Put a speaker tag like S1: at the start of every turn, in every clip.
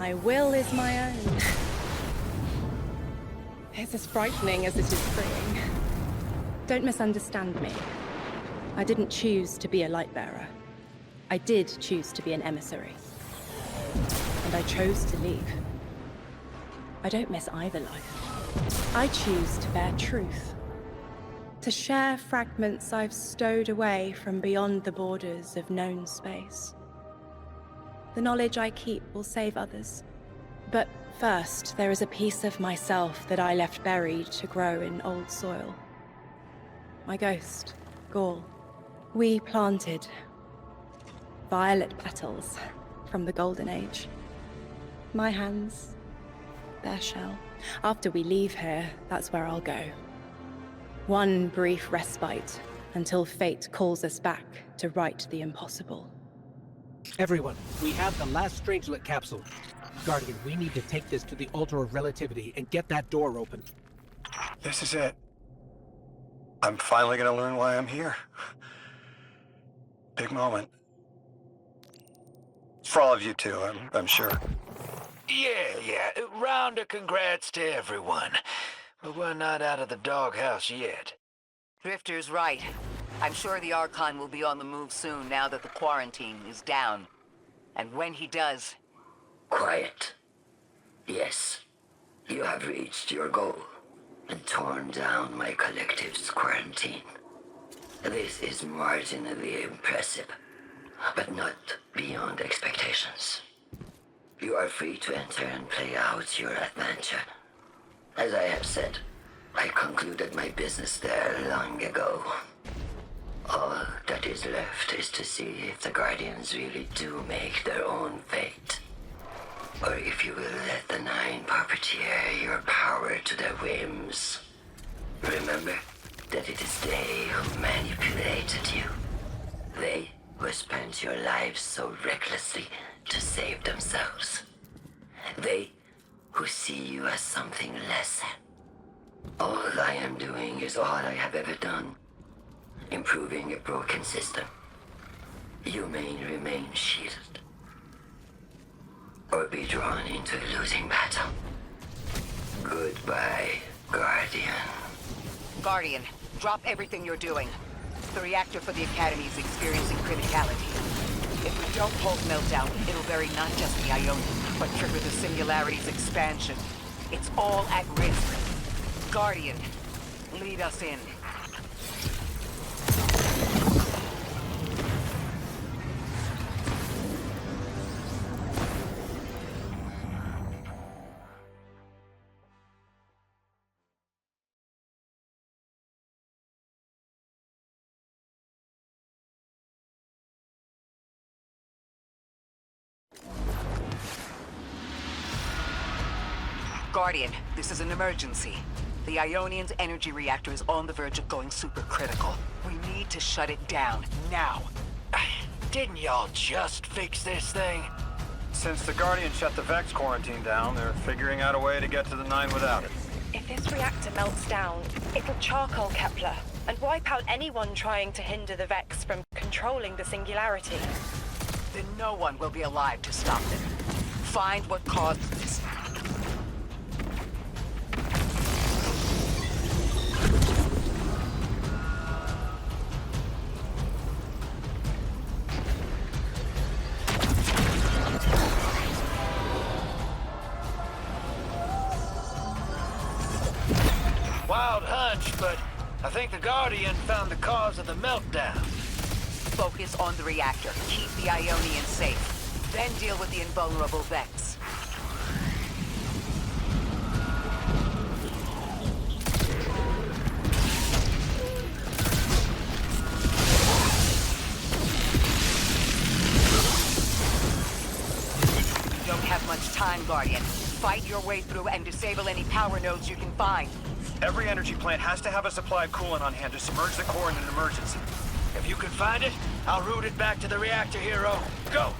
S1: My will is my own. It's as frightening as it is freeing. Don't misunderstand me. I didn't choose to be a light bearer. I did choose to be an emissary. And I chose to leave. I don't miss either life. I choose to bear truth. To share fragments I've stowed away from beyond the borders of known space. The knowledge I keep will save others. But first, there is a piece of myself that I left buried to grow in old soil. My ghost, Gaul. We planted violet petals from the Golden Age. My hands, their shell. After we leave here, that's where I'll go. One brief respite until fate calls us back to right the impossible.
S2: Everyone, we have the last Strangelet capsule. Guardian, we need to take this to the Altar of Relativity and get that door open.
S3: This is it. I'm finally gonna learn why I'm here. Big moment. For all of you too, I'm sure.
S4: Yeah. Round of congrats to everyone. But we're not out of the doghouse yet.
S5: Drifter's right. I'm sure the Archon will be on the move soon now that the quarantine is down. And when he does...
S6: Quiet. Yes, you have reached your goal and torn down my collective's quarantine. This is marginally impressive, but not beyond expectations. You are free to enter and play out your adventure. As I have said, I concluded my business there long ago. All that is left is to see if the Guardians really do make their own fate. Or if you will let the Nine puppeteer your power to their whims. Remember that it is they who manipulated you. They who spent your lives so recklessly to save themselves. They who see you as something less than. All I am doing is all I have ever done. Improving a broken system. You may remain shielded. Or be drawn into a losing battle. Goodbye, Guardian.
S5: Guardian, drop everything you're doing. The reactor for the Academy is experiencing criticality. If we don't hold meltdown, it'll bury not just the Aionion, but trigger the Singularity's expansion. It's all at risk. Guardian, lead us in. Guardian, this is an emergency. The Aionian's energy reactor is on the verge of going supercritical. We need to shut it down, now.
S4: Didn't y'all just fix this thing?
S3: Since the Guardian shut the Vex quarantine down, they're figuring out a way to get to the Nine without it.
S1: If this reactor melts down, it'll charcoal Kepler and wipe out anyone trying to hinder the Vex from controlling the Singularity.
S5: Then no one will be alive to stop them. Find what caused this.
S4: Wild hunch, but I think the Guardian found the cause of the meltdown.
S5: Focus on the reactor. Keep the Aionian safe. Then deal with the invulnerable Vex. You don't have much time, Guardian. Fight your way through and disable any power nodes you can find.
S3: Every energy plant has to have a supply of coolant on hand to submerge the core in an emergency.
S4: If you can find it, I'll route it back to the reactor hero. Go!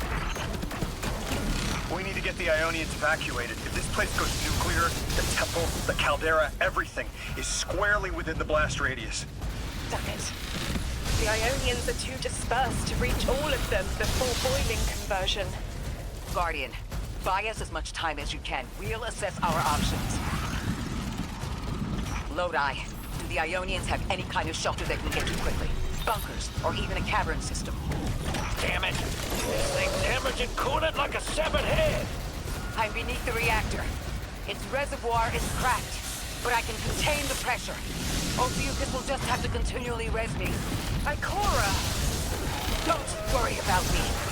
S3: We need to get the Ionians evacuated. If this place goes nuclear, the temple, the caldera, everything is squarely within the blast radius.
S1: Damn it. The Ionians are too dispersed to reach all of them before boiling conversion.
S5: Guardian, Buy us as much time as you can. We'll assess our options. Lodi, do the Ionians have any kind of shelter they can get to quickly? Bunkers, or even a cavern system?
S4: Damn it! This thing's hemorrhaging coolant like a severed head!
S5: I'm beneath the reactor. Its reservoir is cracked, but I can contain the pressure. Ophiuchus will just have to continually res me. Ikora! Don't worry about me.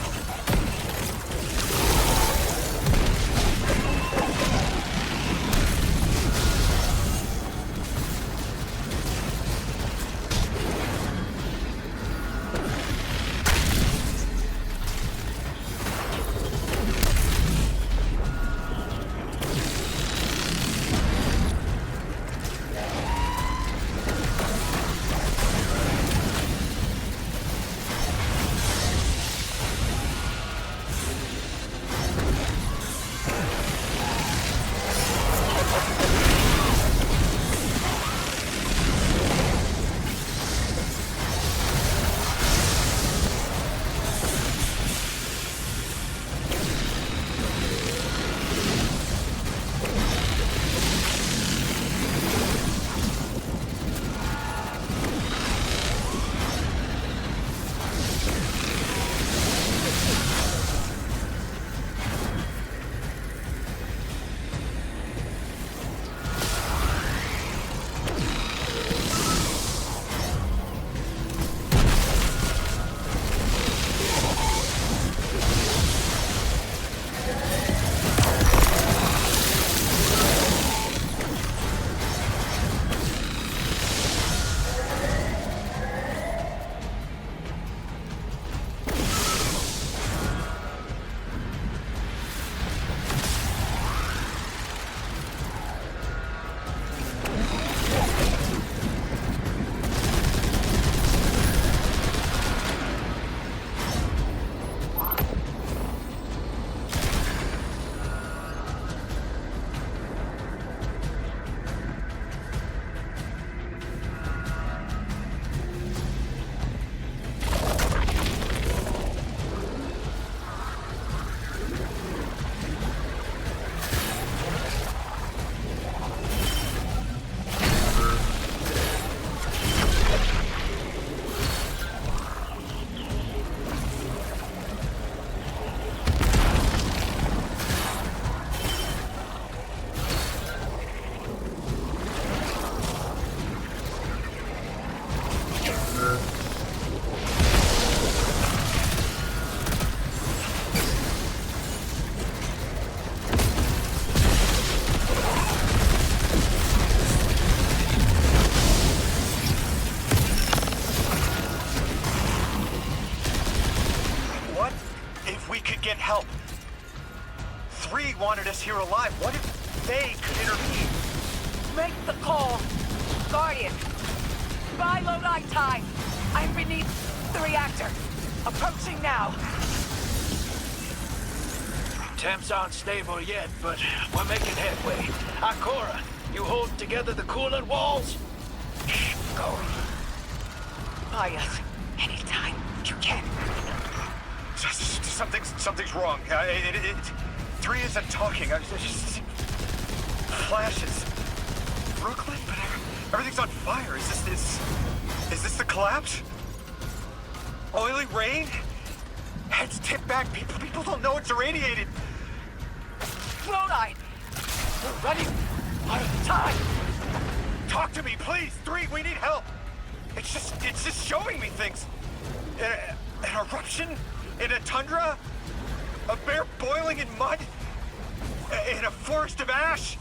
S3: help. 3 wanted us here alive. What if they could intervene?
S5: Make the call. Guardian. Buy Lodi time. I'm beneath the reactor. Approaching now.
S4: Temps aren't stable yet, but we're making headway. Ikora, you hold together the coolant walls?
S5: Go. Buy us anytime you can.
S3: Something's wrong. 3 isn't talking. Just flashes. Brooklyn, but everything's on fire. Is this the collapse? Oily rain? Heads tipped back. People don't know it's irradiated.
S5: Lodi! We're running out of time.
S3: Talk to me, please. 3, we need help. It's just showing me things. An eruption? In a tundra? A bear boiling in mud? In a forest of ash?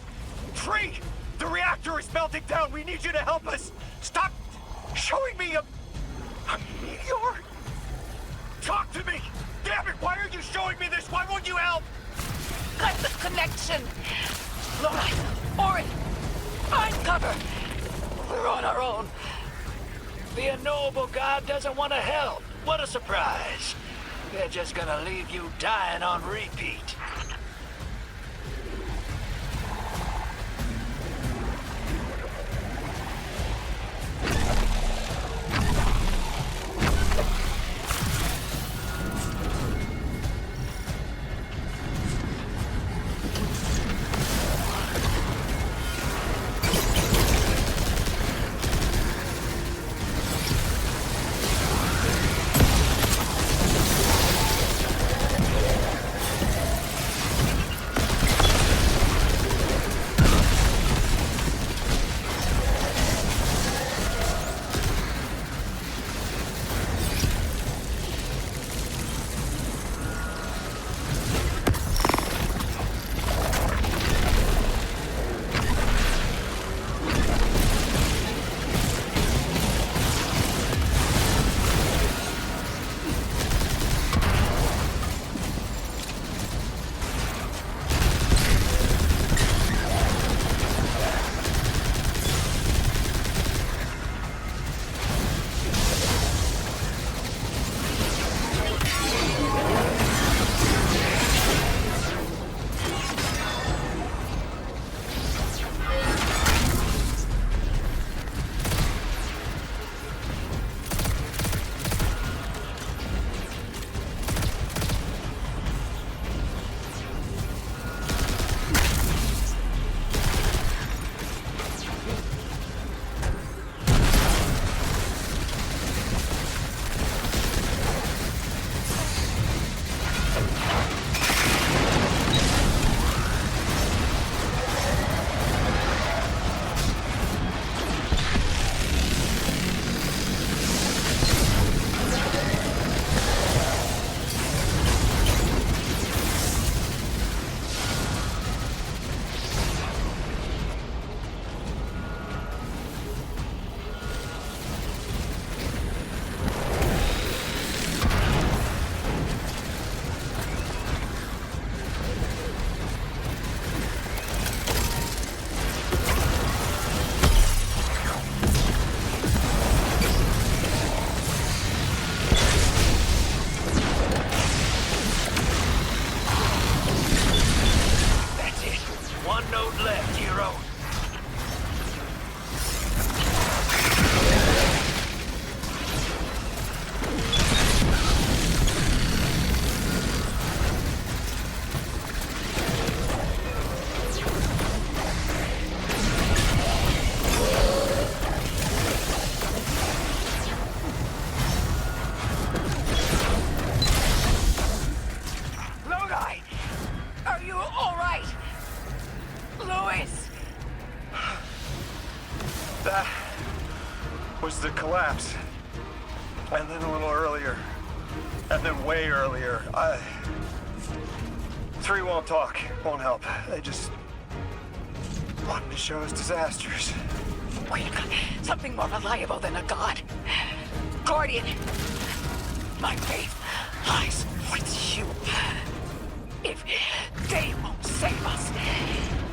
S3: 3! The reactor is melting down! We need you to help us! Stop showing me a meteor? Talk to me! Damn it, why are you showing me this? Why won't you help?
S5: Cut the connection! Lodi! Orin! Find cover! We're on our own.
S4: The unknowable god doesn't want to help. What a surprise. They're just gonna leave you dying on repeat.
S3: earlier. And then way earlier. 3 won't talk, won't help. They just wanted to show us disasters.
S5: We've got something more reliable than a god. Guardian, my faith lies with you. If they won't save us,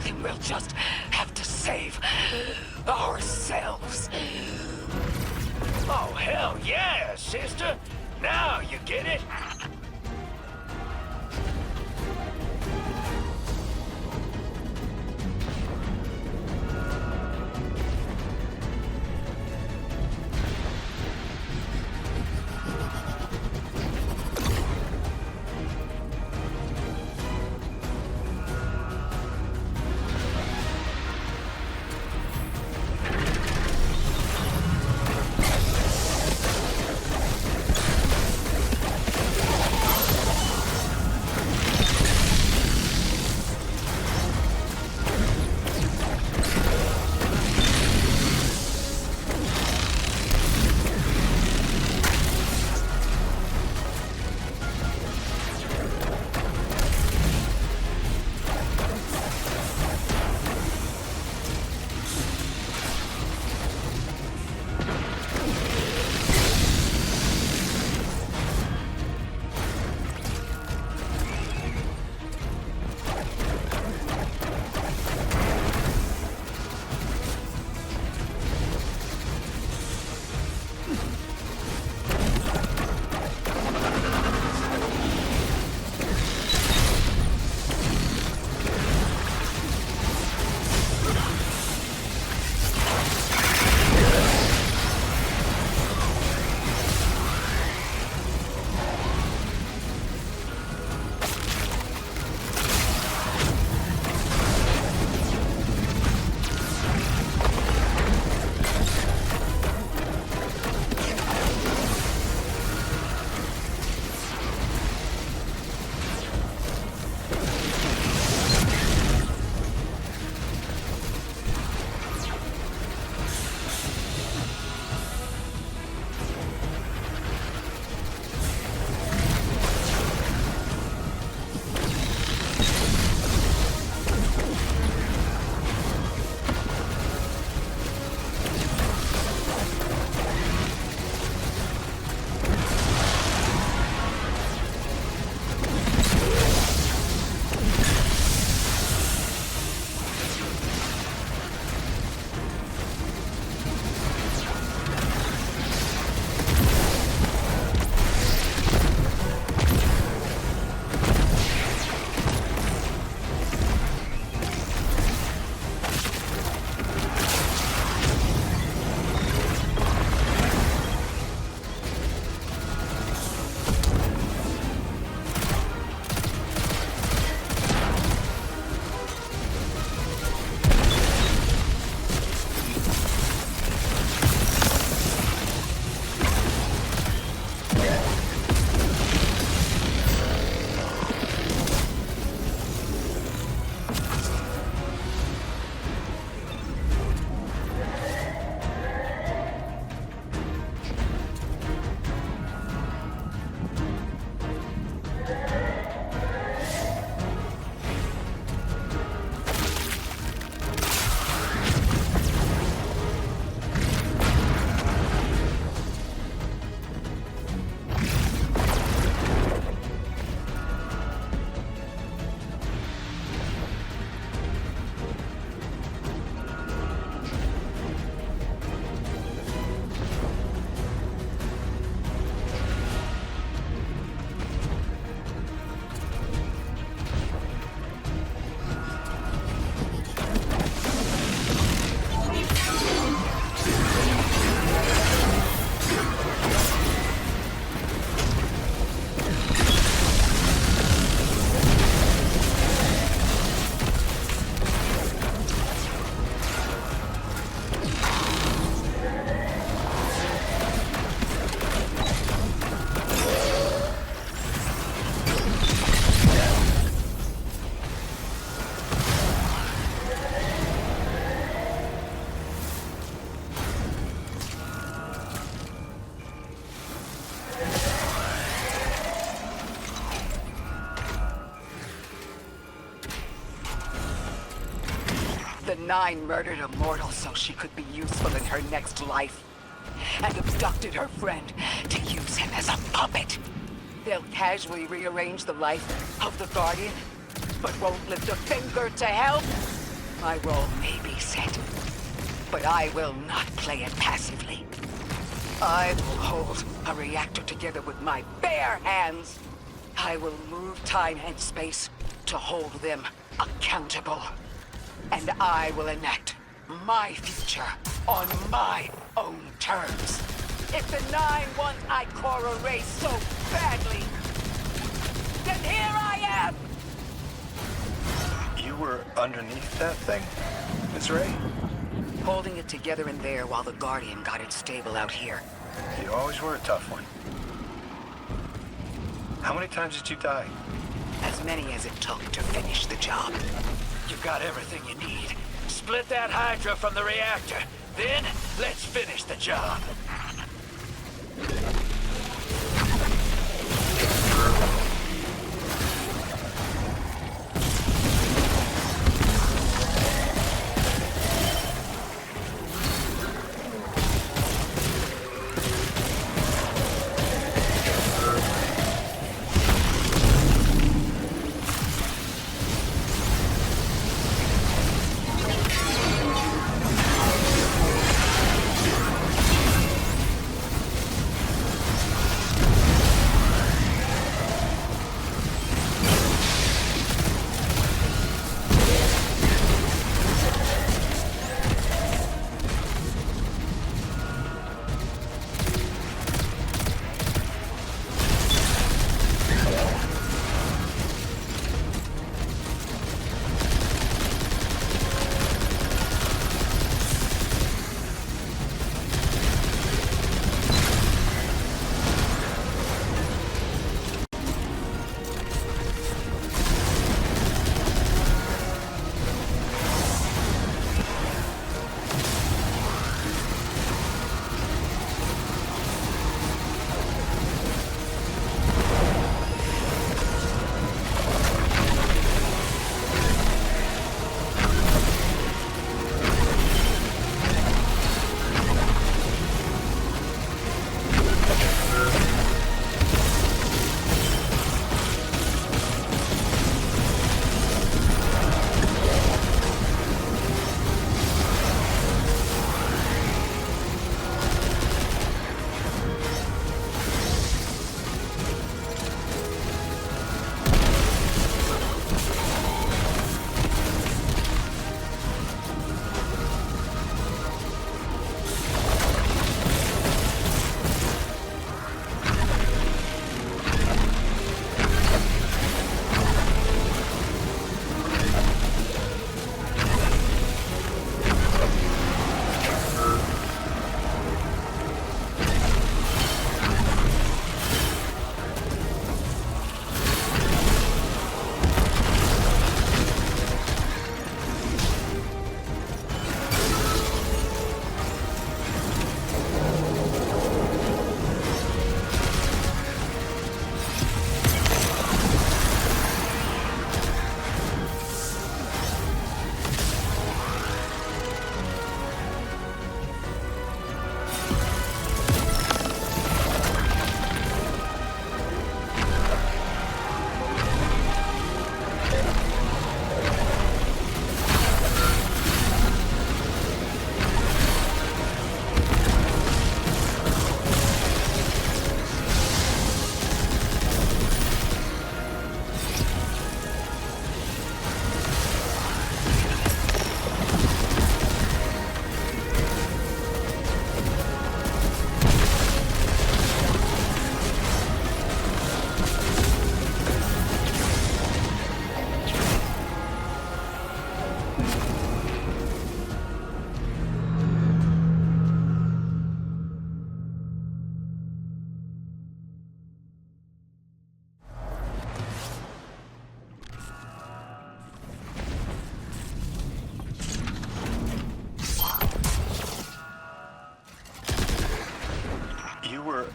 S5: then we'll just have to save ourselves.
S4: Oh, hell yeah, sister. Now you get it.
S5: Nine murdered a mortal so she could be useful in her next life, and abducted her friend to use him as a puppet. They'll casually rearrange the life of the Guardian, but won't lift a finger to help. My role may be set, but I will not play it passively. I will hold a reactor together with my bare hands. I will move time and space to hold them accountable. And I will enact my future on my own terms. If the Nine want Ikora erased so badly, then here I am!
S3: You were underneath that thing, Miss Ray?
S5: Holding it together in there while the Guardian got it stable out here.
S3: You always were a tough one. How many times did you die?
S5: As many as it took to finish the job.
S4: You've got everything you need. Split that Hydra from the reactor. Then, let's finish the job.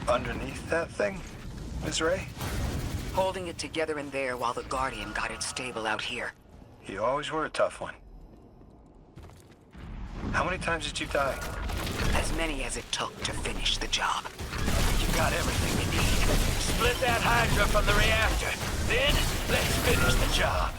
S3: underneath that thing, Miss Ray?
S5: Holding it together in there while the Guardian got it stable out here.
S3: You always were a tough one. How many times did you die?
S5: As many as it took to finish the job.
S4: You got everything you need. Split that Hydra from the reactor. Then, let's finish the job.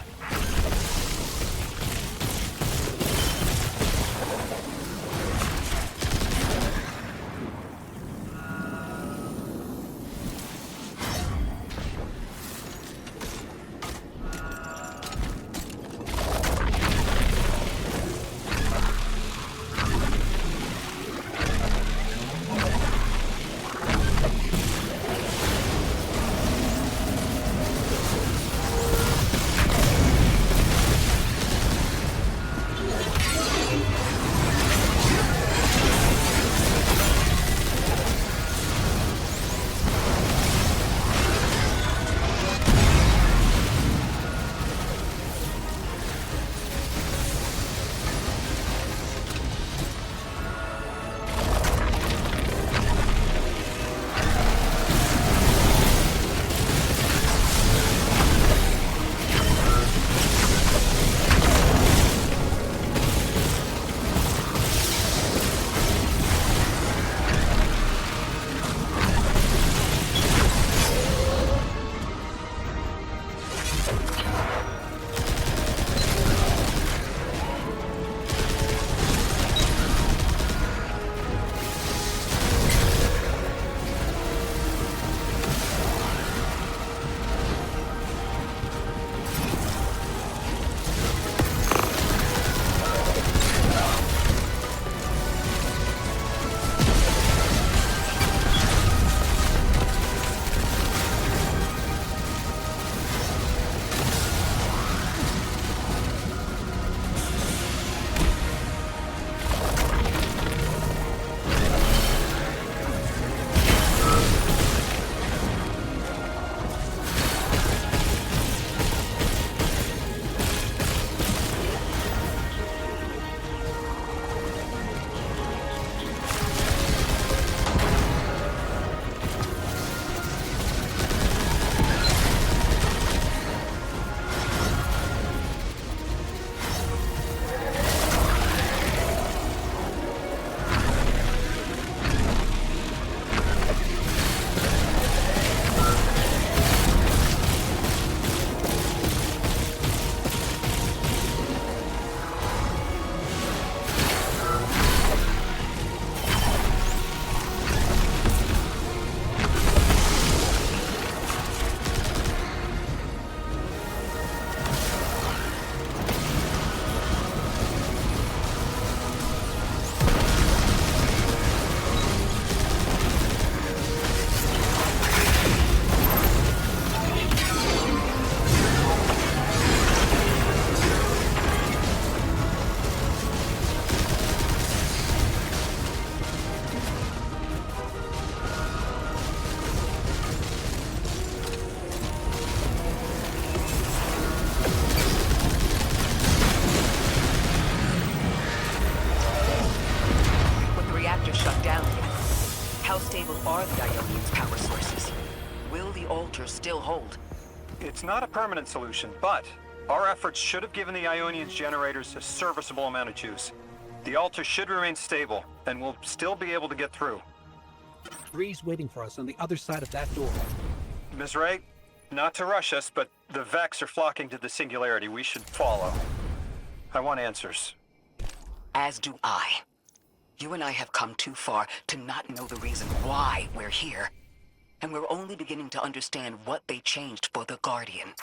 S5: are the Aionian's power sources? Will the altar still hold?
S3: It's not a permanent solution, but our efforts should have given the Aionian's generators a serviceable amount of juice. The altar should remain stable, and we'll still be able to get through.
S2: Three's waiting for us on the other side of that door.
S3: Ms. Ray, not to rush us, but the Vex are flocking to the Singularity. We should follow. I want answers.
S5: As do I. You and I have come too far to not know the reason why we're here. And we're only beginning to understand what they changed for the Guardian.